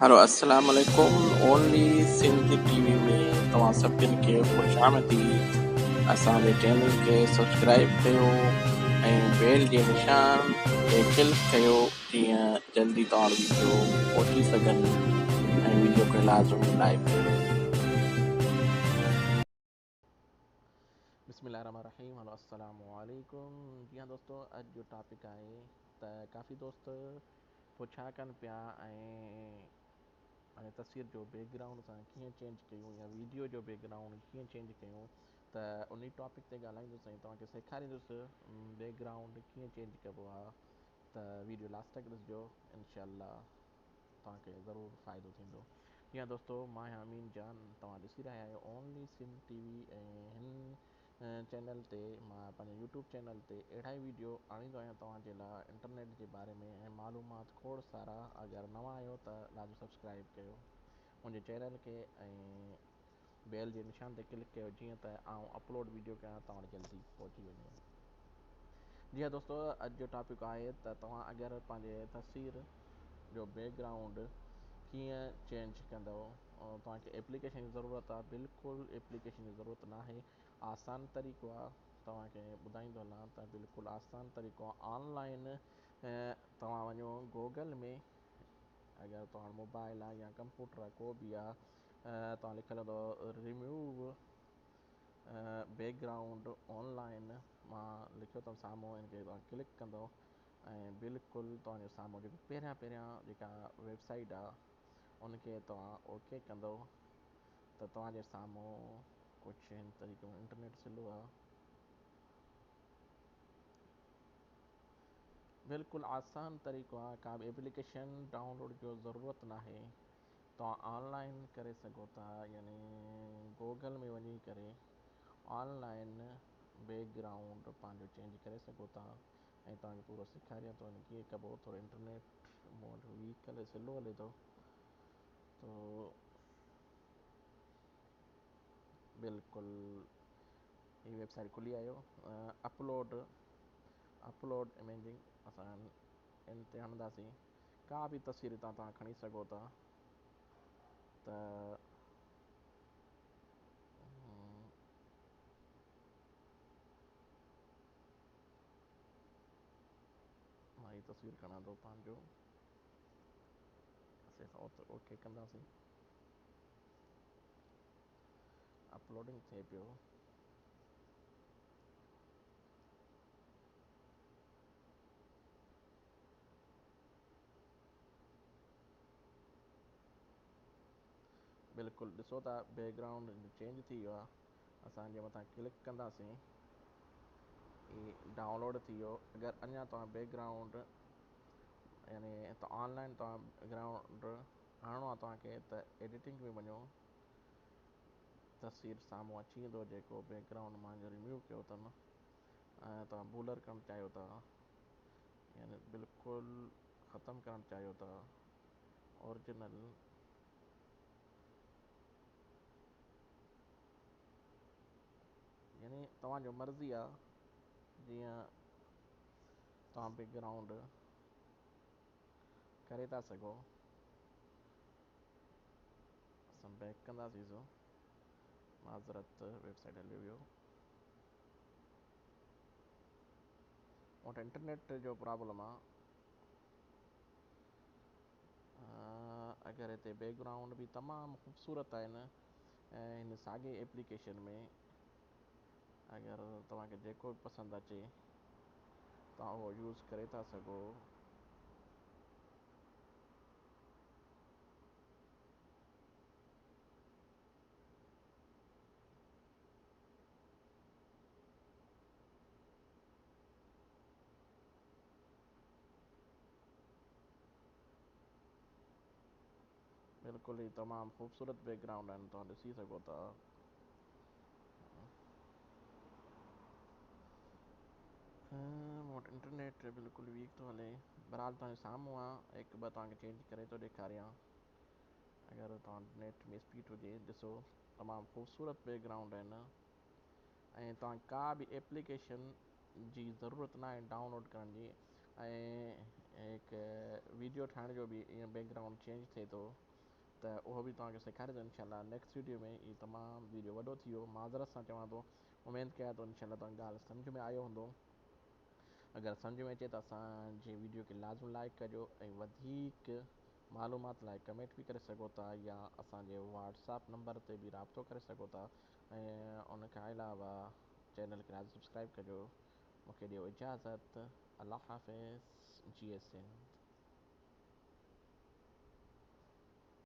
Hello अस्सलाम वालेकुम। Only Sindh TV में तव्हां सभिनी खे ख़ुशि आमदीद। असांजे चैनल खे सब्सक्राइब कयो ऐं बेल जे निशान ते क्लिक कयो जीअं जल्दी तव्हां वीडियो पहुची सघनि ऐं वीडियो खे लाज़मी लाइक कयो। बिस्मिल्लाहिर्रहमानिर्रहीम। हेलो अस्सलामु अलैकुम। जी हाँ दोस्तों, अॼु जो टॉपिक आहे त काफ़ी दोस्त पुछा कनि पिया हाणे तस्वीर जो बैकग्राउंड असां कीअं चेंज कयूं या वीडियो जो बैकग्राउंड कीअं चेंज कयूं, त उन टॉपिक ते ॻाल्हाईंदुसि ऐं तव्हांखे सेखारींदुसि बैकग्राउंड कीअं चेंज कबो आहे। त वीडियो लास्ट तक ॾिसिजो, इंशाअल्लाह तव्हांखे ज़रूरु फ़ाइदो थींदो। जी हाँ दोस्तों, मां आहियां अमीन जान। तव्हां ॾिसी रहिया आहियो ओनली सिंध टीवी ऐं हिन चैनल ते मां पंहिंजे यूट्यूब चैनल ते अहिड़ा ई वीडियो आणींदो आहियां तव्हांजे लाइ इंटरनेट जे बारे में ऐं मालूमात खोड़ सारा। अगरि नवां आहियो त लाज़मी सब्सक्राइब कयो मुंहिंजे चैनल खे ऐं बेल जे निशान ते क्लिक कयो जीअं त आउं अपलोड वीडियो कयां तव्हां वटि जल्दी पहुची वञे। जी हाँ दोस्तों, अॼु जो टॉपिक आहे त तव्हां अगरि पंहिंजे तस्वीर जो बैकग्राउंड कीअं चेंज कंदव। तव्हांखे एप्लीकेशन जी ज़रूरत आहे? बिल्कुलु एप्लीकेशन जी ज़रूरत न आहे, आसान तरीक़ो आहे। तव्हांखे ॿुधाईंदो हलां त बिल्कुलु आसान तरीक़ो आहे। ऑनलाइन तव्हां वञो गूगल में, अगरि तव्हां मोबाइल आहे या कंप्यूटर आहे को बि आहे, तव्हां लिखियलु अथव रिमूव बैकग्राउंड ऑनलाइन। मां लिखियो अथव साम्हूं, हिनखे तव्हां क्लिक कंदव ऐं बिल्कुलु तव्हांजे साम्हूं जेको पहिरियां जेका वेबसाइट आहे उनखे तव्हां ओके कंदव त तव्हांजे साम्हूं कुझु हिन तरीक़े में इंटरनेट स्लो आहे। बिल्कुलु आसान तरीक़ो आहे, का बि एप्लीकेशन डाउनलोड जो ज़रूरत न आहे। तव्हां ऑनलाइन करे सघो था, यानी गूगल में वञी करे ऑनलाइन बैकग्राउंड पंहिंजो चेंज करे सघो था ऐं तव्हांखे पूरो सेखारियां थो कीअं कबो। थोरो इंटरनेट मूं वटि वीक हले, स्लो हले थो, तो बिल्कुलु ही वेबसाइट खुली आयो। अपलोड इमेजिंग असां इन ते हणंदासीं। का बि तस्वीर तव्हां खणी सघो था। त मां ही तस्वीर खणां थो पंहिंजो, असां ओके कंदासीं। अपलोडिंग थिए पियो। बिल्कुलु ॾिसो था बैकग्राउंड चेंज थी वियो आहे। असां जे मथां क्लिक कंदासीं, ही डाउनलोड थी वियो। अगरि अञा तव्हां बैकग्राउंड यानी त ऑनलाइन तव्हां बैकग्राउंड हणिणो आहे तव्हांखे, त एडिटिंग में वञो, तस्वीर साम्हूं अची वेंदो जेको बैकग्राउंड मां रिमूव कयो अथनि ऐं तव्हां बूलर करणु चाहियो था, यानी बिल्कुलु ख़तमु करणु चाहियो था ओरिजिनल, यानी तव्हांजो मर्ज़ी आहे जीअं तव्हां बैकग्राउंड करे था सघो। असां बैक कंदासीं, माज़रत वेबसाइट हली वियो। वटि इंटरनेट जो प्रॉब्लम आहे। अगरि हिते बैकग्राउंड बि तमामु ख़ूबसूरत आहिनि ऐं हिन साॻे एप्लीकेशन में अगरि तव्हांखे जेको बि पसंदि अचे तव्हां उहो यूज़ करे था सघो। बिल्कुलु ही तमामु ख़ूबसूरत बैकग्राउंड आहिनि, तव्हां ॾिसी सघो था। मूं वटि इंटरनेट बिल्कुलु वीक थो हले। बहरहाल तव्हांजे साम्हूं आहे, हिकु ॿ तव्हांखे चेंज करे थो ॾेखारियां। अगरि तव्हां नेट में स्पीड हुजे, ॾिसो तमामु ख़ूबसूरत बैकग्राउंड आहिनि ऐं तव्हां का बि एप्लीकेशन जी ज़रूरत न आहे डाउनलोड करण जी। ऐं हिकु वीडियो ठाहिण जो बि ईअं बैकग्राउंड चेंज थिए थो, त उहो बि तव्हांखे सेखारे थो इनशाला नेक्स्ट वीडियो में। ई तमामु वीडियो वॾो थी वियो, माज़रत सां चवां थो, उमेदु कयां थो इनशाला तव्हांखे ॻाल्हि सम्झ में आयो हूंदो। अगरि सम्झ में अचे त असांजी वीडियो खे लाज़िम लाइक कजो, ऐं वधीक मालूमात लाइ कमेंट बि करे सघो था, या असांजे व्हाट्सएप नंबर ते बि राब्तो करे सघो था। ऐं उनखां अलावा चैनल खे लाज़िम सब्सक्राइब कजो। मूंखे ॾियो इजाज़त। अल्लाह हाफ़िज़। G S N.